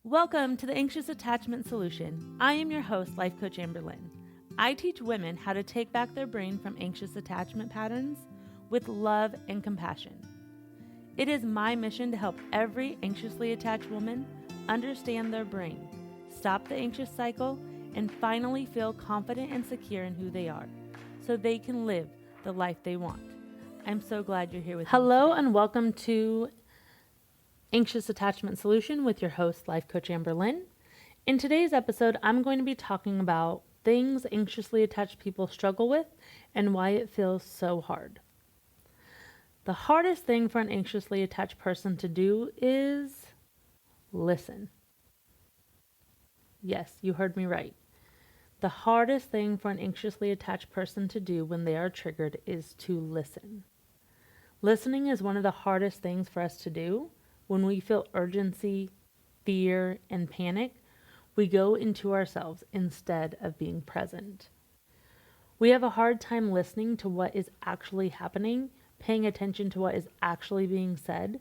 Welcome to the Anxious Attachment Solution. I am your host, Life Coach Amberlynn. I teach women how to take back their brain from anxious attachment patterns with love and compassion. It is my mission to help every anxiously attached woman understand their brain, stop the anxious cycle, and finally feel confident and secure in who they are so they can live the life they want. I'm so glad you're here with me. Hello and welcome to Anxious Attachment Solution with your host, Life Coach Amberlynn. In today's episode, I'm going to be talking about things anxiously attached people struggle with and why it feels so hard. The hardest thing for an anxiously attached person to do is listen. Yes, you heard me right. The hardest thing for an anxiously attached person to do when they are triggered is to listen. Listening is one of the hardest things for us to do. When we feel urgency, fear, and panic, we go into ourselves instead of being present. We have a hard time listening to what is actually happening, paying attention to what is actually being said.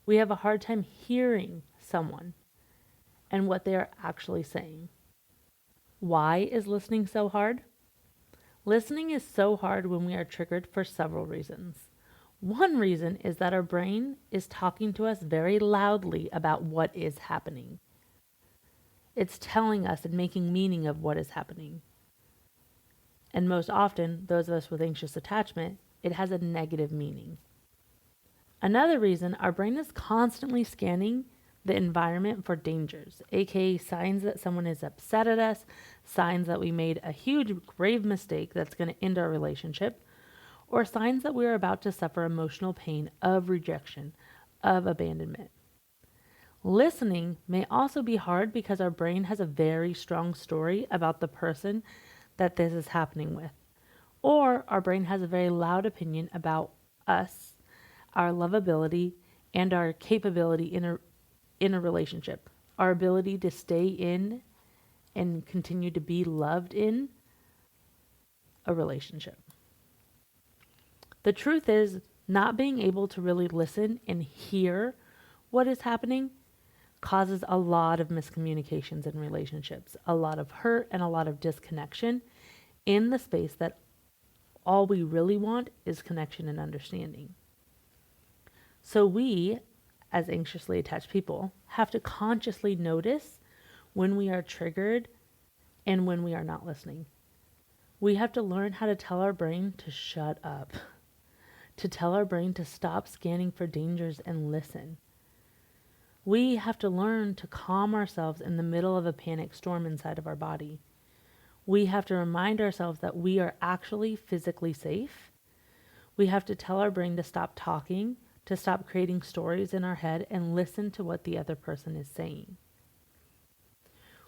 We have a hard time hearing someone and what they are actually saying. Why is listening so hard? Listening is so hard when we are triggered for several reasons. One reason is that our brain is talking to us very loudly about what is happening. It's telling us and making meaning of what is happening. And most often, those of us with anxious attachment, it has a negative meaning. Another reason, our brain is constantly scanning the environment for dangers, aka signs that someone is upset at us, signs that we made a huge, grave mistake that's going to end our relationship, or signs that we are about to suffer emotional pain of rejection, of abandonment. Listening may also be hard because our brain has a very strong story about the person that this is happening with. Or our brain has a very loud opinion about us, our lovability, and our capability in a relationship. Our ability to stay in and continue to be loved in a relationship. The truth is, not being able to really listen and hear what is happening causes a lot of miscommunications in relationships, a lot of hurt and a lot of disconnection in the space that all we really want is connection and understanding. So we, as anxiously attached people, have to consciously notice when we are triggered and when we are not listening. We have to learn how to tell our brain to shut up, to tell our brain to stop scanning for dangers and listen. We have to learn to calm ourselves in the middle of a panic storm inside of our body. We have to remind ourselves that we are actually physically safe. We have to tell our brain to stop talking, to stop creating stories in our head and listen to what the other person is saying.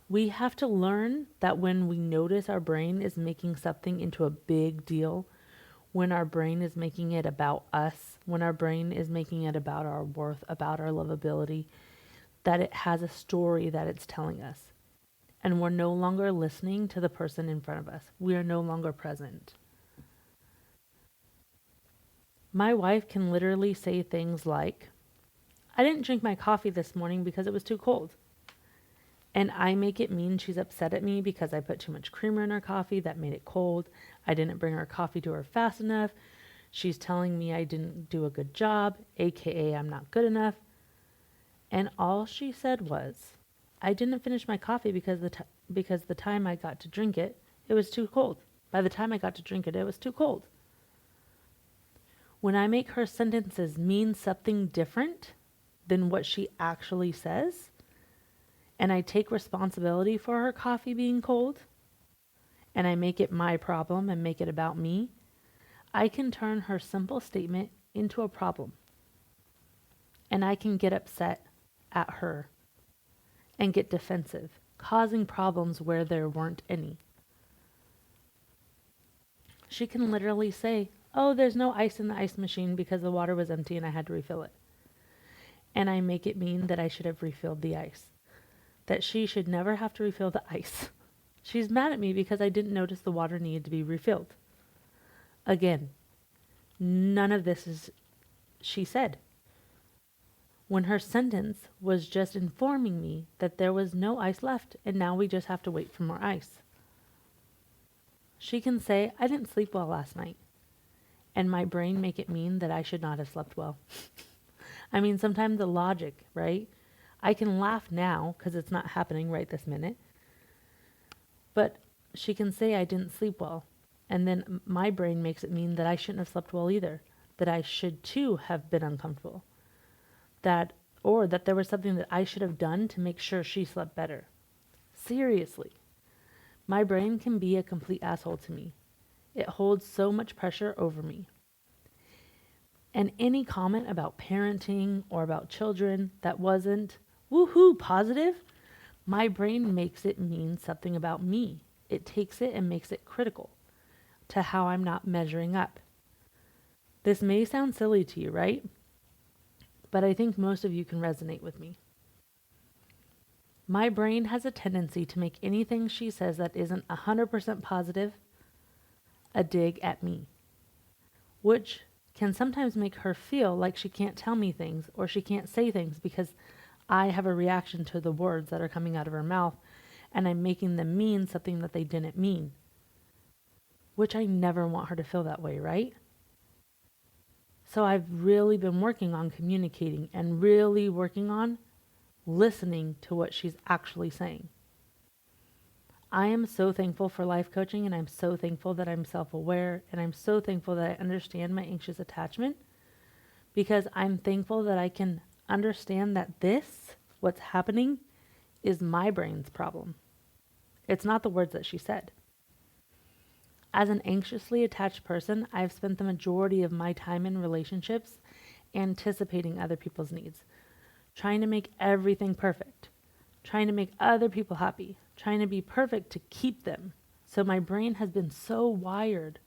We have to learn that when we notice our brain is making something into a big deal, when our brain is making it about us, when our brain is making it about our worth, about our lovability, that it has a story that it's telling us. And we're no longer listening to the person in front of us. We are no longer present. My wife can literally say things like, I didn't drink my coffee this morning because it was too cold. And I make it mean she's upset at me because I put too much creamer in her coffee that made it cold. I didn't bring her coffee to her fast enough. She's telling me I didn't do a good job, aka I'm not good enough. And all she said was, I didn't finish my coffee because the time I got to drink it, it was too cold. By the time I got to drink it, it was too cold. When I make her sentences mean something different than what she actually says, and I take responsibility for her coffee being cold, and I make it my problem and make it about me, I can turn her simple statement into a problem. And I can get upset at her and get defensive, causing problems where there weren't any. She can literally say, oh, there's no ice in the ice machine because the water was empty and I had to refill it. And I make it mean that I should have refilled the ice, that she should never have to refill the ice. She's mad at me because I didn't notice the water needed to be refilled. Again, none of this is she said. when her sentence was just informing me that there was no ice left and now we just have to wait for more ice. She can say, I didn't sleep well last night, and my brain make it mean that I should not have slept well. I mean, sometimes the logic, right? I can laugh now because it's not happening right this minute, but she can say I didn't sleep well, and then my brain makes it mean that I shouldn't have slept well either, that I should too have been uncomfortable, or that there was something that I should have done to make sure she slept better. Seriously, my brain can be a complete asshole to me. It holds so much pressure over me. And any comment about parenting or about children that wasn't woohoo positive, my brain makes it mean something about me. It takes it and makes it critical to how I'm not measuring up. This may sound silly to you, right? But I think most of you can resonate with me. My brain has a tendency to make anything she says that isn't 100% positive a dig at me, which can sometimes make her feel like she can't tell me things or she can't say things because I have a reaction to the words that are coming out of her mouth and I'm making them mean something that they didn't mean, which I never want her to feel that way, right? So I've really been working on communicating and really working on listening to what she's actually saying. I am so thankful for life coaching, and I'm so thankful that I'm self-aware, and I'm so thankful that I understand my anxious attachment, because I'm thankful that I can understand that what's happening, is my brain's problem. It's not the words that she said. As an anxiously attached person, I've spent the majority of my time in relationships anticipating other people's needs, trying to make everything perfect, trying to make other people happy, trying to be perfect to keep them. So my brain has been so wired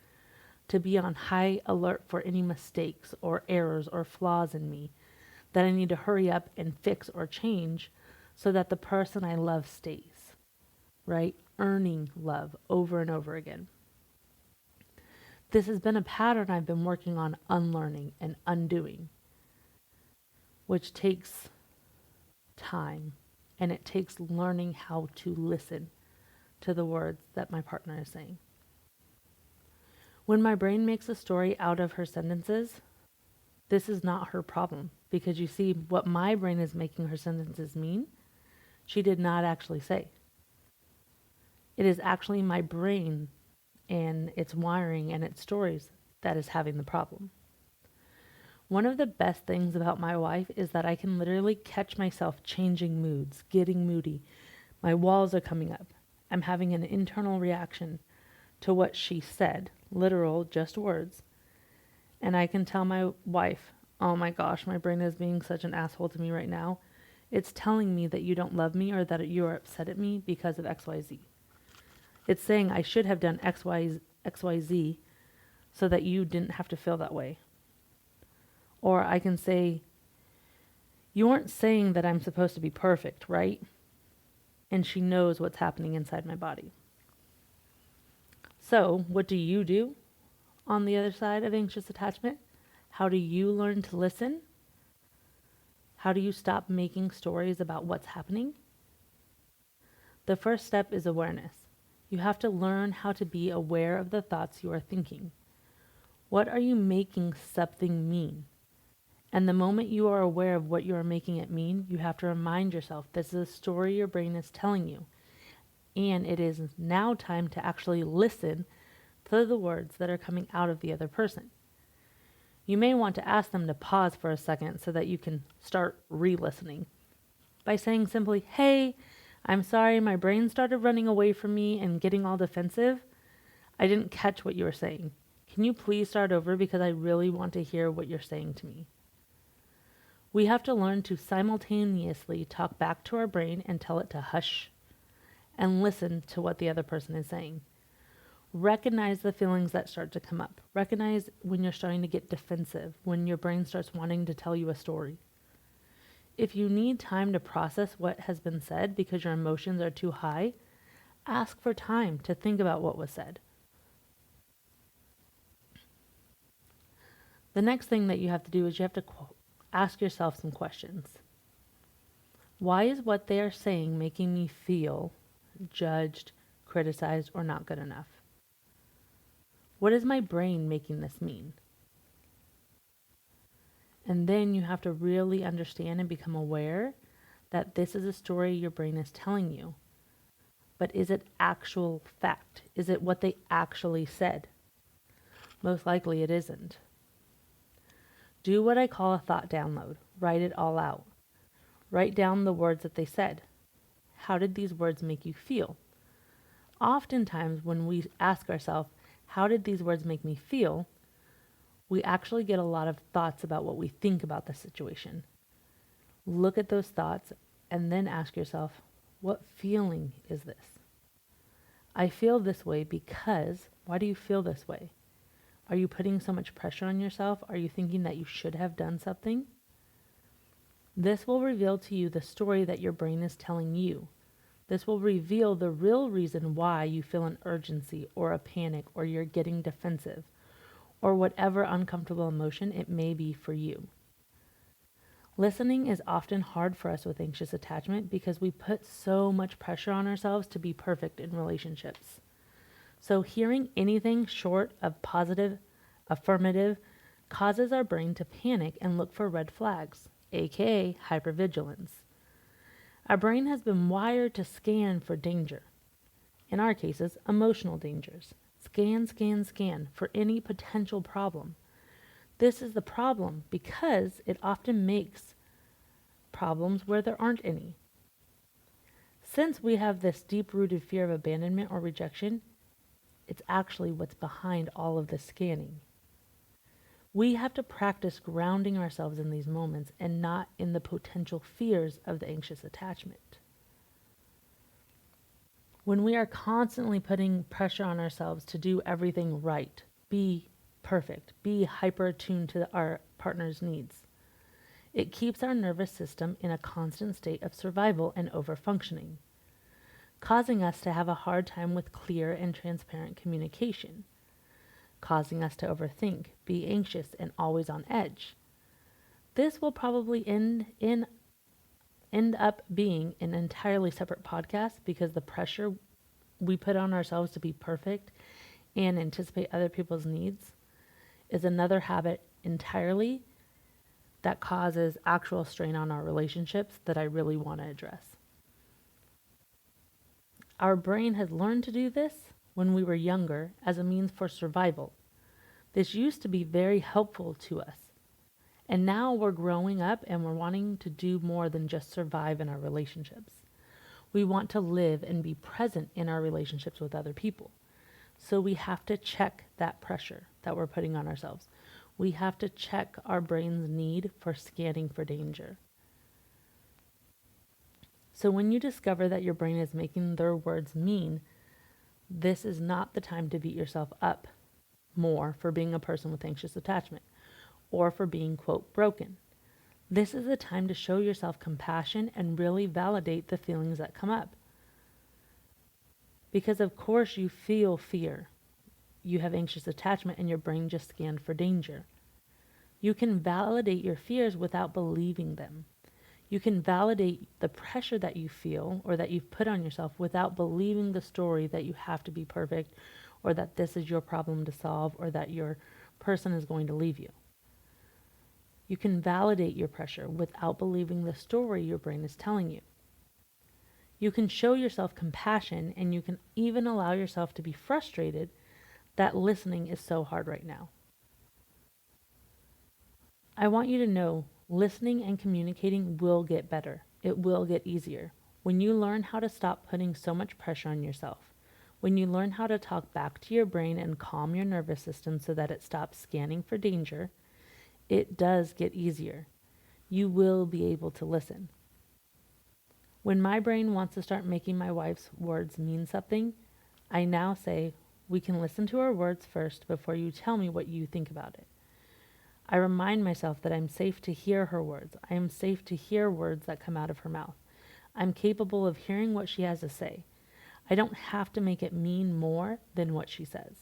to be on high alert for any mistakes or errors or flaws in me that I need to hurry up and fix or change so that the person I love stays, right? Earning love over and over again. This has been a pattern I've been working on unlearning and undoing, which takes time, and it takes learning how to listen to the words that my partner is saying. When my brain makes a story out of her sentences, this is not her problem, because you see what my brain is making her sentences mean, she did not actually say. It is actually my brain and its wiring and its stories that is having the problem. One of the best things about my wife is that I can literally catch myself changing moods, getting moody. My walls are coming up. I'm having an internal reaction to what she said, literal, just words. And I can tell my wife, oh my gosh, my brain is being such an asshole to me right now. It's telling me that you don't love me or that you are upset at me because of XYZ. It's saying I should have done XYZ so that you didn't have to feel that way. Or I can say, you aren't saying that I'm supposed to be perfect, right? And she knows what's happening inside my body. So, what do you do on the other side of anxious attachment? How do you learn to listen? How do you stop making stories about what's happening? The first step is awareness. You have to learn how to be aware of the thoughts you are thinking. What are you making something mean? And the moment you are aware of what you are making it mean, you have to remind yourself this is a story your brain is telling you. And it is now time to actually listen to the words that are coming out of the other person. You may want to ask them to pause for a second so that you can start re-listening by saying simply, hey, I'm sorry, my brain started running away from me and getting all defensive. I didn't catch what you were saying. Can you please start over because I really want to hear what you're saying to me? We have to learn to simultaneously talk back to our brain and tell it to hush and listen to what the other person is saying. Recognize the feelings that start to come up. Recognize when you're starting to get defensive, when your brain starts wanting to tell you a story. If you need time to process what has been said because your emotions are too high, ask for time to think about what was said. The next thing that you have to do is you have to ask yourself some questions. Why is what they are saying making me feel judged, criticized, or not good enough? What is my brain making this mean? And then you have to really understand and become aware that this is a story your brain is telling you. But is it actual fact? Is it what they actually said? Most likely it isn't. Do what I call a thought download. Write it all out. Write down the words that they said. How did these words make you feel? Oftentimes, when we ask ourselves, how did these words make me feel? We actually get a lot of thoughts about what we think about the situation. Look at those thoughts and then ask yourself, what feeling is this? I feel this way because, why do you feel this way? Are you putting so much pressure on yourself? Are you thinking that you should have done something? This will reveal to you the story that your brain is telling you. This will reveal the real reason why you feel an urgency or a panic or you're getting defensive or whatever uncomfortable emotion it may be for you. Listening is often hard for us with anxious attachment because we put so much pressure on ourselves to be perfect in relationships. So hearing anything short of positive, affirmative, causes our brain to panic and look for red flags, aka hypervigilance. Our brain has been wired to scan for danger. In our cases, emotional dangers. Scan, scan, scan for any potential problem. This is the problem because it often makes problems where there aren't any. Since we have this deep-rooted fear of abandonment or rejection, it's actually what's behind all of the scanning. We have to practice grounding ourselves in these moments and not in the potential fears of the anxious attachment. When we are constantly putting pressure on ourselves to do everything right, be perfect, be hyper attuned to our partner's needs, it keeps our nervous system in a constant state of survival and overfunctioning, causing us to have a hard time with clear and transparent communication, causing us to overthink, be anxious, and always on edge. This will probably end up being an entirely separate podcast because the pressure we put on ourselves to be perfect and anticipate other people's needs is another habit entirely that causes actual strain on our relationships that I really want to address. Our brain has learned to do this when we were younger as a means for survival. This used to be very helpful to us. And now we're growing up and we're wanting to do more than just survive in our relationships. We want to live and be present in our relationships with other people. So we have to check that pressure that we're putting on ourselves. We have to check our brain's need for scanning for danger. So when you discover that your brain is making their words mean, this is not the time to beat yourself up more for being a person with anxious attachment or for being, quote, broken. This is the time to show yourself compassion and really validate the feelings that come up. Because of course you feel fear. You have anxious attachment and your brain just scanned for danger. You can validate your fears without believing them. You can validate the pressure that you feel or that you've put on yourself without believing the story that you have to be perfect or that this is your problem to solve or that your person is going to leave you. You can validate your pressure without believing the story your brain is telling you. You can show yourself compassion and you can even allow yourself to be frustrated that listening is so hard right now. I want you to know listening and communicating will get better. It will get easier. When you learn how to stop putting so much pressure on yourself, when you learn how to talk back to your brain and calm your nervous system so that it stops scanning for danger, it does get easier. You will be able to listen. When my brain wants to start making my wife's words mean something, I now say, we can listen to her words first before you tell me what you think about it. I remind myself that I'm safe to hear her words. I am safe to hear words that come out of her mouth. I'm capable of hearing what she has to say. I don't have to make it mean more than what she says.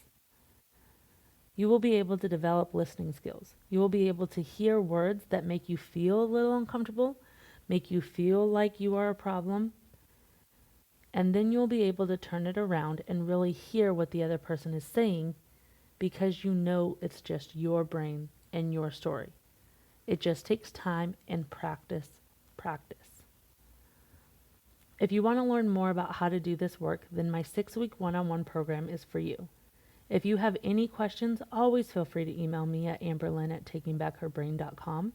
You will be able to develop listening skills. You will be able to hear words that make you feel a little uncomfortable, make you feel like you are a problem, and then you'll be able to turn it around and really hear what the other person is saying because you know it's just your brain and your story. It just takes time and practice. If you want to learn more about how to do this work, then my 6-week one-on-one program is for you. If you have any questions, always feel free to email me at amberlynn@takingbackherbrain.com.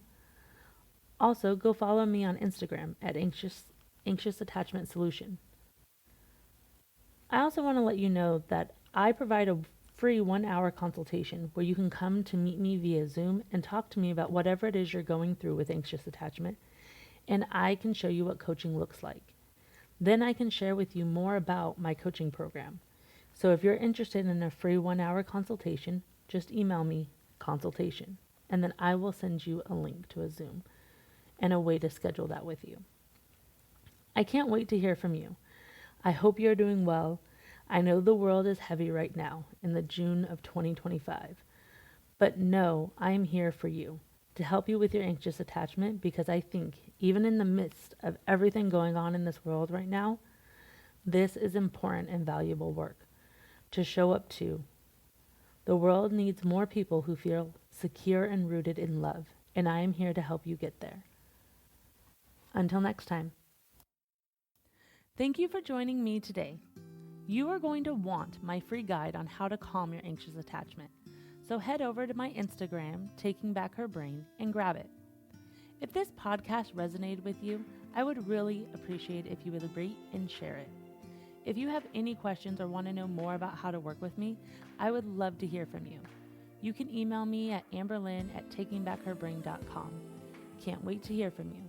Also, go follow me on Instagram at Anxious Attachment Solution. I also want to let you know that I provide a free 1-hour consultation where you can come to meet me via Zoom and talk to me about whatever it is you're going through with anxious attachment, and I can show you what coaching looks like. Then I can share with you more about my coaching program. So if you're interested in a free 1-hour consultation, just email me consultation, and then I will send you a link to a Zoom and a way to schedule that with you. I can't wait to hear from you. I hope you're doing well. I know the world is heavy right now in the June of 2025, but know I am here for you to help you with your anxious attachment, because I think even in the midst of everything going on in this world right now, this is important and valuable work to show up to. The world needs more people who feel secure and rooted in love, and I am here to help you get there. Until next time. Thank you for joining me today. You are going to want my free guide on how to calm your anxious attachment. So head over to my Instagram, Taking Back Her Brain, and grab it. If this podcast resonated with you, I would really appreciate if you would rate and share it. If you have any questions or want to know more about how to work with me, I would love to hear from you. You can email me at amberlynn@takingbackherbrain.com. Can't wait to hear from you.